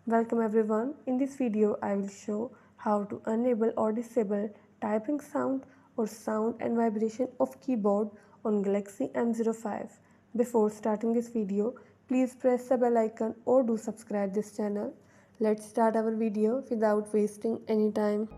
Welcome everyone. In this video, I will show how to enable or disable typing sound or sound and vibration of keyboard on Galaxy M05. Before starting this video, please press the bell icon or do subscribe this channel. Let's start our video without wasting any time.